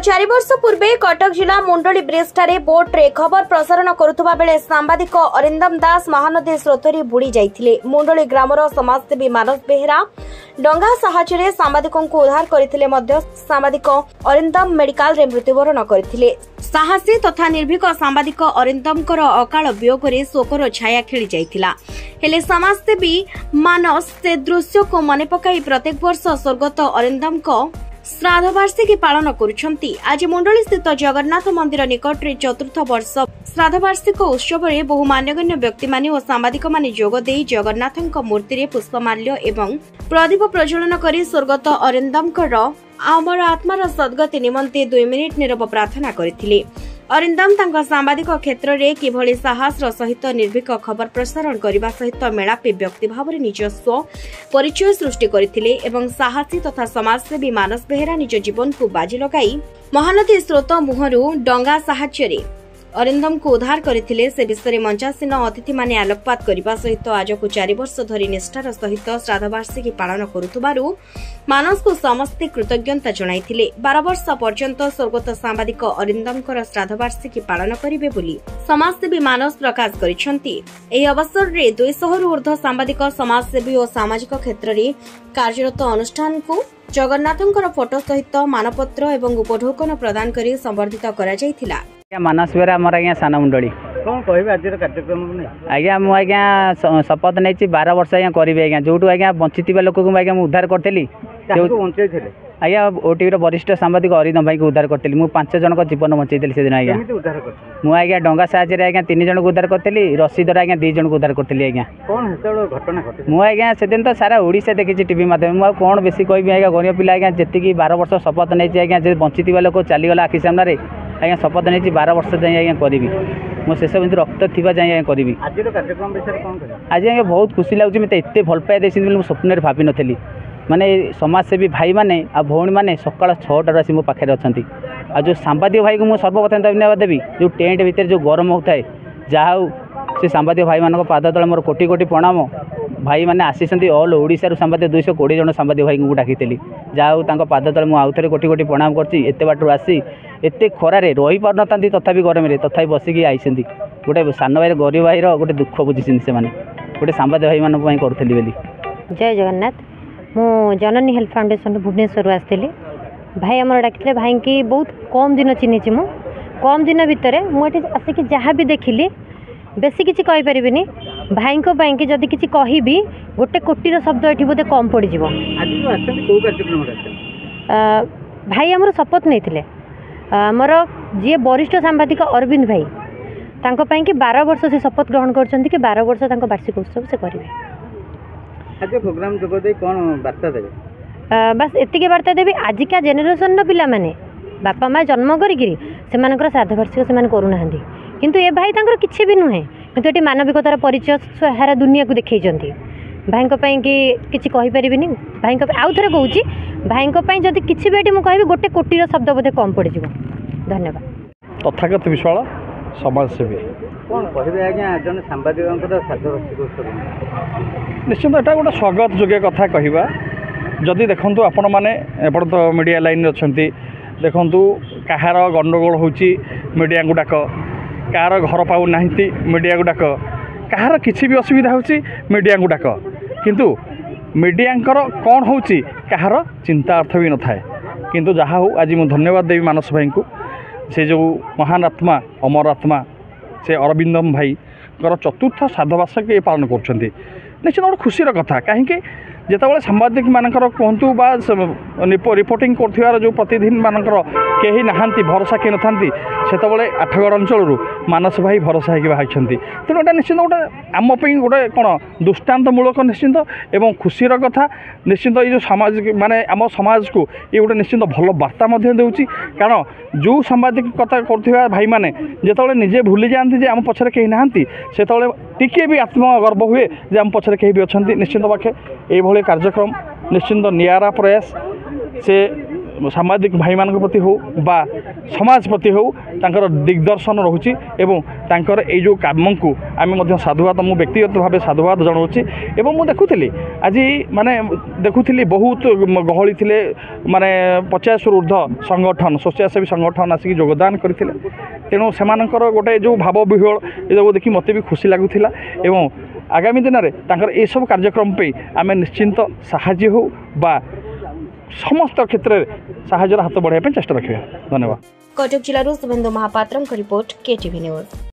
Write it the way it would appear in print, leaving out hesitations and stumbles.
4 वर्ष पूर्वे कटक जिला मुंडली ब्रिज ठारे बोट रे खबर प्रसारण करुवा बेले सांबादिक अरिंदम दास महानदी स्रोतरी बुड़ी जाइथिले। मुंडली ग्रामर समाजसेवी मानस बेहेरा डंगा साहाय्य सांबादिकों को उद्धार करथिले मध्य सांबादिक अरिंदम मेडिकल रे मृत्युवरण करथिले। साहसी तथा निर्भीक सांबादिक अरिंदमकर अकाल वियोगरे शोकर छाया खेली जाइथिला। हेले समाजसेवी मानस से दृश्य को मन पकाई प्रत्येक वर्ष स्वर्गत अरिंदम को श्राद्ध वार्षिकी पालन करुछंती। आज मुंडली स्थित जगन्नाथ मंदिर निकट रे चतुर्थ वर्ष श्राद्ध वार्षिक उत्सव में बहु मान्यगण्य व्यक्ति माने और सांबादिक माने जोग देई जगन्नाथଙ୍କ मूर्ति रे पुष्पमाल्य एवं प्रदीप प्रज्वलन करी स्वर्गत अरिंदमकर अमर आत्मार सद्गति निमंते 2 मिनिट नीरव प्रार्थना करथिले। अरिंदम तांका सांबादिक क्षेत्र रे किभଳି साहसर सहित निर्भीक खबर प्रसारण करने सहित मेलापी व्यक्ति भाव निजस्व परिचय सृष्टि करथिले एवं साहसी तथा समाजसेवी मानस बेहेरा निज जीवन को बाजी लगाई महानदी स्रोत मुहरु डंगा साहाय्य अरिंदम को उद्धार करथिले। से विषय मंचासीन अतिथि माने आलोकपात करने सहित आज को 4 वर्ष धरी निष्ठार सहित श्राद्ध वार्षिकी पालन करुथबारु मानस को समस्ते कृतज्ञता जणाइथिले। 12 वर्ष पर्यंत स्वर्गत सांबादिक अरिंदमकर श्राद्ध वार्षिकी पालन करिवे बोली समाजसेवी मानस प्रकाश करिसंती। एही अवसर रे 200 रु ऊर्ध्व सांबादिक समाजसेवी और सामाजिक क्षेत्र रे कार्यरत अनुष्ठान को जगन्नाथंकर फोटो सहित मानपत्र एवं उपढौकन प्रदान करी संवर्धित करा जायथिला। मानस बेरा आमर आज्ञा सान मुंडली कौन कह आज कार्यक्रम आज्ञा मु आज्ञा शपथ नहीं 12 वर्ष आज्ञा करी आज्ञा जो आज्ञा बंची लोक को आज्ञा उद्धार करी आज्ञा ओटीवी वरिष्ठ सांबादिक अरिंदम भाई को उद्धार करी। मु 5 जन जीवन बचाई से दिन आज्ञा मु आज्ञा डंगा साहाय्य आज्ञा 3 जन को उद्धार करी रसी द्वारा आज्ञा 2 जन को उद्धार करी आज्ञा घटना मु आज्ञा से दिन तो सारा ओडिशा देखी टीवी माध्यम मुझे कौन बेसी कहि आज्ञा गरीब पिला आज्ञा जी 12 वर्ष शपथ नहीं आज्ञा बंची लोक चलीगला आखि सामने आज्ञा शपथ नहीं 12 वर्ष जाए आज्ञा करी मो शेष बिंदु रक्त थी जाए करी आज आज्ञा बहुत खुशी लगुच मत एत भल पाए देखिए स्वप्न भावी नी माने समाजसेवी भाई माने आ भौणी माने सकाल 6टार आसी मो पाखे अच्छा आ जो सांबादिक भाई को मुझे सर्वप्रथम धन्यवाद देवी जो टेंट भितर जो गरम होता है जहा से सांबादिक भाई मान पाद तले मोर कोटि कोटि प्रणाम। भाई मैंने आसी ऑल ओडिशा सांबादिक 220 जन सांबादिक भाई को डाकी जहा पाद तले मुझे आउ थे कोटि कोटि प्रणाम करते बाटर आसी एत खरार रही पार ना तथापि गरम तथापि बसिकी आई गोटे सान भाई गरीब भाई गोटे दुख बुझी से गोटे सांबादिक भाई मान करूली बोली। जय जगन्नाथ मु जननी हेल्थ फाउंडेशन भुवनेश्वर आसती भाई आमर डाक भाई की बहुत कम दिन चिन्ही मु कम दिन भितर मुझे आसिक जहाँ भी देखिली बेसी किसी कहीपरि भाई कि जदि किसी कहि गोटे कोटीर शब्द ये बोधे कम पड़ भाई आमर शपथ नहीं आमर जी वरिष्ठ सांबादिक अरविंद भाई तांको कि 12 वर्ष से शपथ ग्रहण करछंती कि 12 वर्ष तांको वार्षिक उत्सव से करेंगे। आज प्रोग्राम जोग दे कौन वार्ता देबे बस एतिके वार्ता देबी आजिका जेनेरेशन पिला माने बापा माँ जन्म करी श्राद्ध वार्षिक से करूना किंतु ए भाई तांकर किछि भी नुहे किंतु एटी मानविकतार परिचय सारा दुनिया को देखैचंती। भाई कि किछि कहि परिबिनी भाई आउ थरे कहूची भाई जदि किछि भी एटी मु कहबी गोटे कोटीर शब्द बोधे कम पड़ जिवो। धन्यवाद। तथागत विश्वाल समाजसेवी कौन कहे आज्ञा जन सांबादिक श्राद्ध वार्षिक उत्सव निश्चित एटा गोटे स्वागत योग्य कथा कहवा जदि देखु आपण मैंने एपट तो मीडिया लाइन अच्छा देखु कहार गंडगोल होची मीडिया को डाक कहार घर पाऊ ना मीडिया को डाक कहार किसी भी असुविधा होची मीडिया को डाक किंतु मीडियांकर कौन होची कहार चिंता अर्थ भी न थाए किंतु जहाँ हो आज मुझे धन्यवाद देवी मानस भाई को से जो महान आत्मा अमर आत्मा से अरविंदम भाई चतुर्थ श्राद्ध वार्षिकी पालन कर निश्चित गोटे खुशीर कथा कहीं जितेबाला सांबादिक मानकर कहतु बा रिपोर्टिंग कर जो प्रतिदिन मानकर कहीं नहांती भरोसा किए नथांती सेतबले आठगड़ अंचल मानस भाई भरोसा होगी बाहरी तेणु एटा निश्चित गोटे आम गोटे कौन दृष्टान्तमूलक निश्चिंत एवं खुशीर कथा निश्चिंत ये जो सामाजिक माने आम समाज को ये गोटे निश्चिंत भल वार्ता देउची कारण जो सांबादिक कथा कर भाई मैंने जितेबाला निजे भूली जाती जे आम पछरे कहीं नहांती सेतबले टिके भी आत्मगर्व हुए जे आम पछरे कहीं भी अच्छा निश्चिंत पाखे ये कार्यक्रम निश्चिंत नियारा प्रयास से ସାମ୍ବାଦିକ ଭାଇମାନଙ୍କ ପ୍ରତି ହେଉ ବା ସମାଜ ପ୍ରତି ହେଉ ତାଙ୍କର ଦିଗ୍ଦର୍ଶନ ରହୁଛି ଏବଂ ତାଙ୍କର ଏଇ ଯେଉଁ କାମକୁ ଆମେ ମଧ୍ୟ ସାଧୁବାଦ ମୁଁ ବ୍ୟକ୍ତିଗତ ଭାବେ ସାଧୁବାଦ ଜଣାଉଛି। ଏବଂ ମୁଁ ଦେଖୁଥିଲି ଆଜି ମାନେ ଦେଖୁଥିଲି ବହୁତ ଗହଳି ଥିଲେ ମାନେ 50ରୁ ଊର୍ଦ୍ଧ୍ୱ ସଂଗଠନ ସ୍ୱେଚ୍ଛାସେବୀ ସଂଗଠନ ଆସିକି ଯୋଗଦାନ କରିଥିଲେ। ତେଣୁ ସେମାନଙ୍କର ଗୋଟେ ଯେଉଁ ଭାବ ବିହ୍ୱଳ ଏସବୁ ଦେଖି ମୋତେ ବି ଖୁସି ଲାଗୁଥିଲା ଏବଂ ଆଗାମୀ ଦିନରେ ତାଙ୍କର ଏସବୁ କାର୍ଯ୍ୟକ୍ରମ ପାଇଁ ଆମେ ନିଶ୍ଚିନ୍ତ ସାହାଯ୍ୟ ହେଉ ବା ସମସ୍ତ କ୍ଷେତ୍ରରେ ସାହାଯ୍ୟର ହାତ ବଢ଼ାଇବା ପାଇଁ ଚେଷ୍ଟା ରଖିବା। ଧନ୍ୟବାଦ। କଟକ ଜିଲ୍ଲାରୁ ଶୁଭେନ୍ଦୁ ମହାପାତ୍ରଙ୍କ ରିପୋର୍ଟ, କେଟିଭି ନ୍ୟୁଜ୍।